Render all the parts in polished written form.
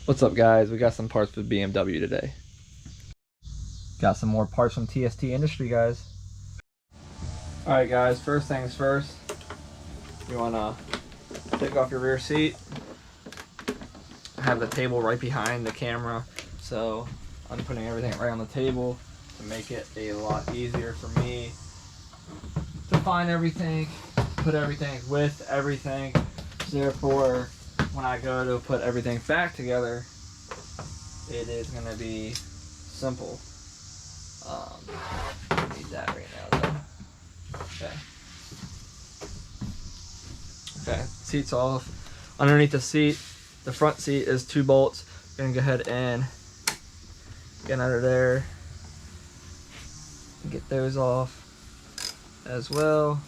What's up, guys? We got some parts for BMW today. Got some more parts from TST Industry, guys. Alright guys, first things first, you want to take off your rear seat. I have the table right behind the camera, so I'm putting everything right on the table to make it a lot easier for me to find everything, put everything with everything. So therefore, when I go to put everything back together, it is going to be simple. Need that right now though. Okay, seat's off. Underneath the seat, the front seat is 2 bolts. We're gonna go ahead and get under there and get those off as well.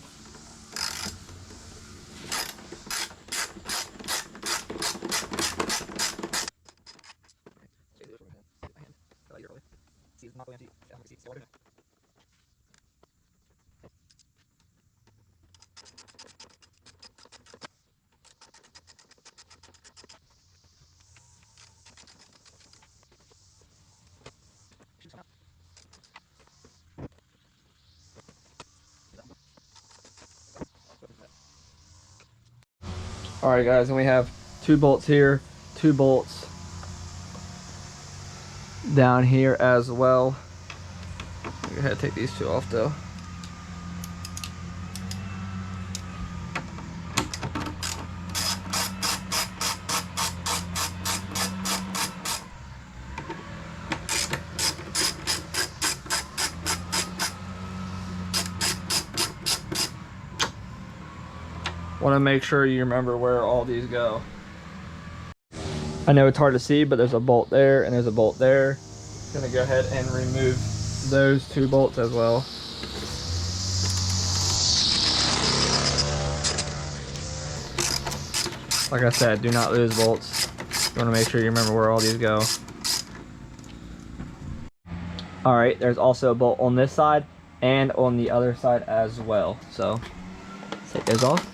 Alright guys, and we have 2 bolts here, 2 bolts down here as well. Go ahead and take these 2 off though. Want to make sure you remember where all these go. I know it's hard to see, but there's a bolt there and there's a bolt there. Gonna go ahead and remove those 2 bolts as well. Like I said, do not lose bolts. You want to make sure you remember where all these go. Alright, there's also a bolt on this side and on the other side as well. So, let's take those off.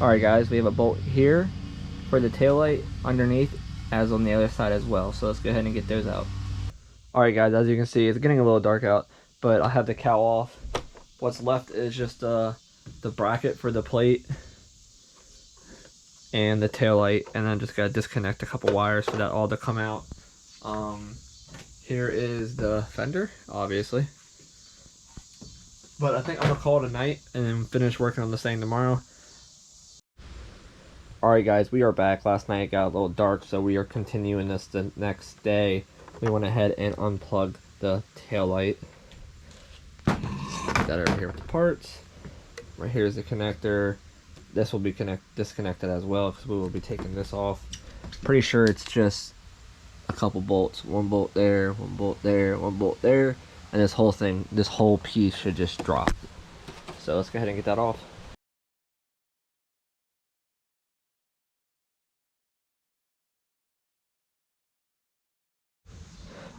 Alright guys, we have a bolt here for the taillight underneath as on the other side as well. So let's go ahead and get those out. Alright guys, as you can see, it's getting a little dark out, but I have the cowl off. What's left is just the bracket for the plate and the taillight, and then just gotta disconnect a couple wires for that all to come out. Here is the fender, obviously. But I think I'm gonna call it a night and then finish working on this thing tomorrow. Alright guys, we are back. Last night it got a little dark, so we are continuing this the next day. We went ahead and unplugged the taillight. Put that over here with the parts. Right here is the connector. This will be disconnected as well because we will be taking this off. Pretty sure it's just a couple bolts. 1 bolt there, 1 bolt there, 1 bolt there. And this whole thing, this whole piece should just drop. So let's go ahead and get that off.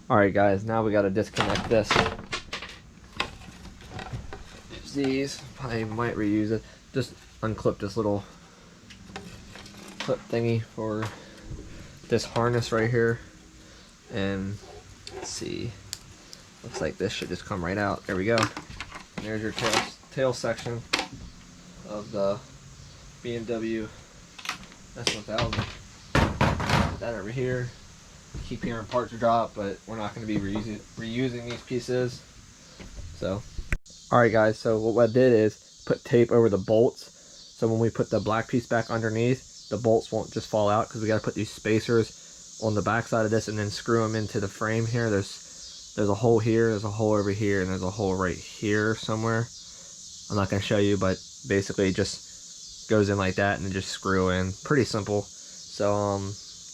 Alright guys, now we gotta disconnect this. These, I might reuse it. Just unclip this little clip thingy for this harness right here. And let's see, looks like this should just come right out. There we go. And there's your tail section of the BMW S1000. Put that over here. Keep hearing parts drop, but we're not going to be reusing these pieces. So, alright guys, so what I did is put tape over the bolts, so when we put the black piece back underneath, the bolts won't just fall out, because we got to put these spacers on the back side of this and then screw them into the frame here. There's a hole here, there's a hole over here, and there's a hole right here somewhere. I'm not going to show you, but basically it just goes in like that and then just screw in. Pretty simple. So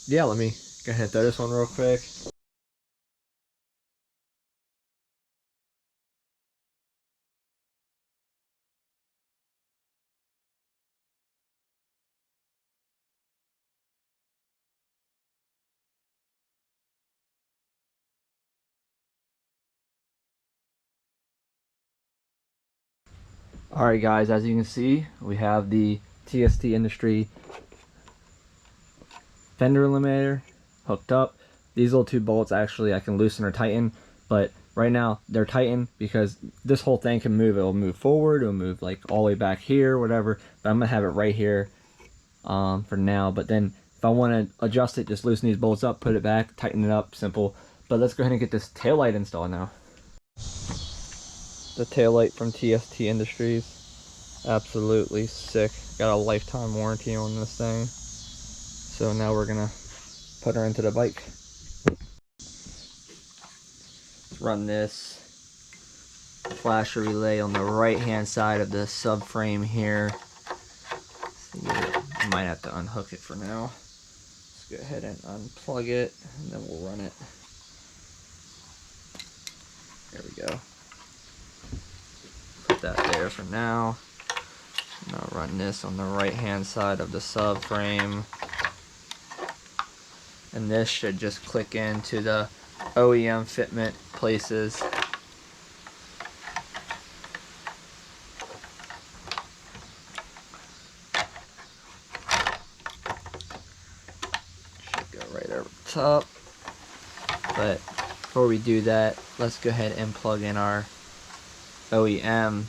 yeah, let me go ahead and throw this one real quick. Alright guys, as you can see, we have the TST Industry fender eliminator hooked up. These little two bolts actually I can loosen or tighten, but right now they're tightened because this whole thing can move. It'll move forward, it'll move like all the way back here, whatever, but I'm gonna have it right here for now. But then if I want to adjust it, just loosen these bolts up, put it back, tighten it up, simple. But let's go ahead and get this tail light installed now. The tail light from TST Industries, absolutely sick. Got a lifetime warranty on this thing. So now we're gonna put her into the bike. Let's run this flasher relay on the right hand side of the subframe here. I might have to unhook it for now. Let's go ahead and unplug it and then we'll run it. There we go. Put that there for now. And I'll run this on the right hand side of the subframe. And this should just click into the OEM fitment places. Should go right over the top. But before we do that, let's go ahead and plug in our OEM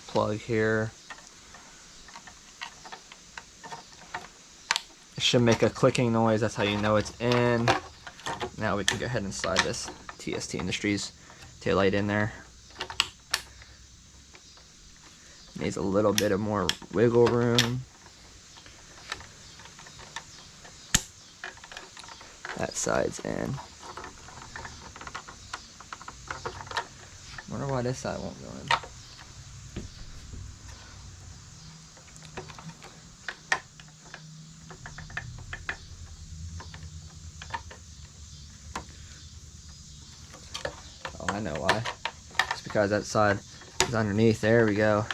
plug here. It should make a clicking noise, that's how you know it's in. Now we can go ahead and slide this TST Industries taillight in there. Needs a little bit of more wiggle room. That side's in. Wonder why this side won't go in. Oh, I know why. It's because that side is underneath. There we go.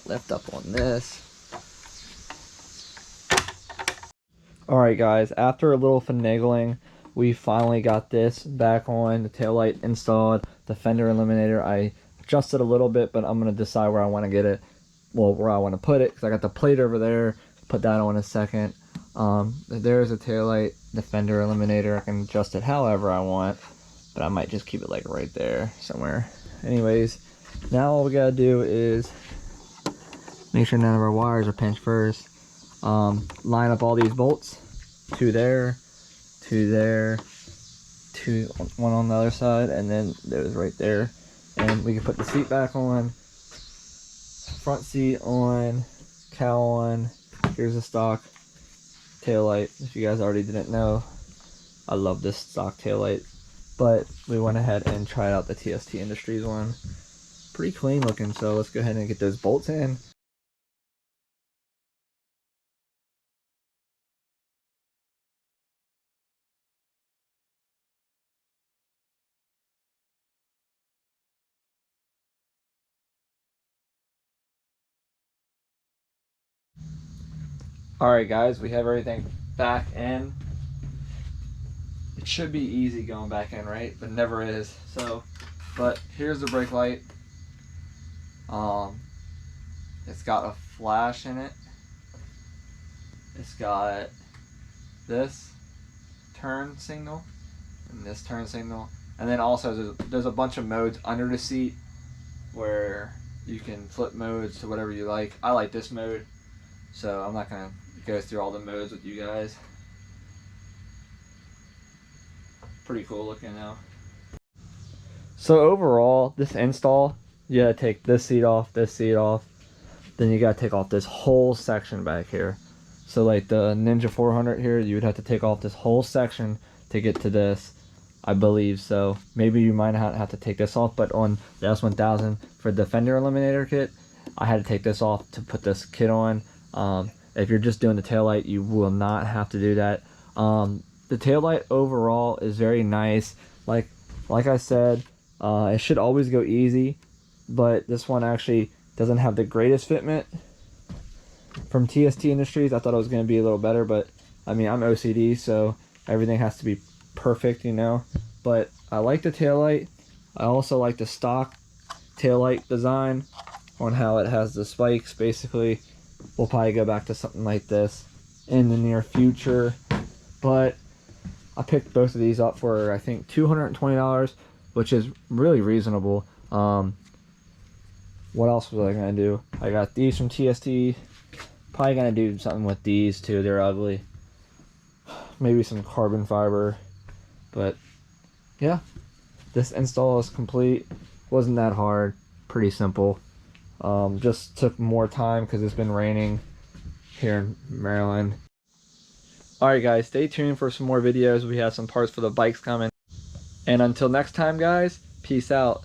Lift up on this. Alright guys, after a little finagling, we finally got this back on, the taillight installed, the fender eliminator. I adjusted a little bit, but I'm going to decide where I want to get it, well, where I want to put it, because I got the plate over there, put that on in a second. There's a taillight, the fender eliminator. I can adjust it however I want, but I might just keep it like right there somewhere. Anyways, now all we got to do is make sure none of our wires are pinched first. Line up all these bolts, two there, one on the other side, and then those right there. And we can put the seat back on, front seat on, cowl on. Here's the stock taillight. If you guys already didn't know, I love this stock taillight, but we went ahead and tried out the TST Industries one. Pretty clean looking, so let's go ahead and get those bolts in. Alright guys, we have everything back in. It should be easy going back in, right? But never is. So, but here's the brake light. It's got a flash in it. It's got this turn signal and this turn signal. And then also there's a bunch of modes under the seat where you can flip modes to whatever you like. I like this mode, so I'm not gonna go through all the modes with you guys. Pretty cool looking now. So overall, this install, you gotta take this seat off, then you gotta take off this whole section back here. So like the Ninja 400 here, you would have to take off this whole section to get to this, I believe. So maybe you might not have to take this off, but on the S1000 for the fender eliminator kit, I had to take this off to put this kit on. If you're just doing the taillight, you will not have to do that. The taillight overall is very nice. Like I said, it should always go easy, but this one actually doesn't have the greatest fitment. From TST Industries, I thought it was going to be a little better, but I mean, I'm OCD, so everything has to be perfect, you know. But I like the taillight. I also like the stock taillight design on how it has the spikes. Basically, we'll probably go back to something like this in the near future. But I picked both of these up for, I think, $220, which is really reasonable. What else was I going to do? I got these from TST. Probably going to do something with these too. They're ugly. Maybe some carbon fiber. But yeah, this install is complete. Wasn't that hard. Pretty simple. Just took more time because it's been raining here in Maryland. Alright guys, stay tuned for some more videos. We have some parts for the bikes coming. And until next time guys, peace out.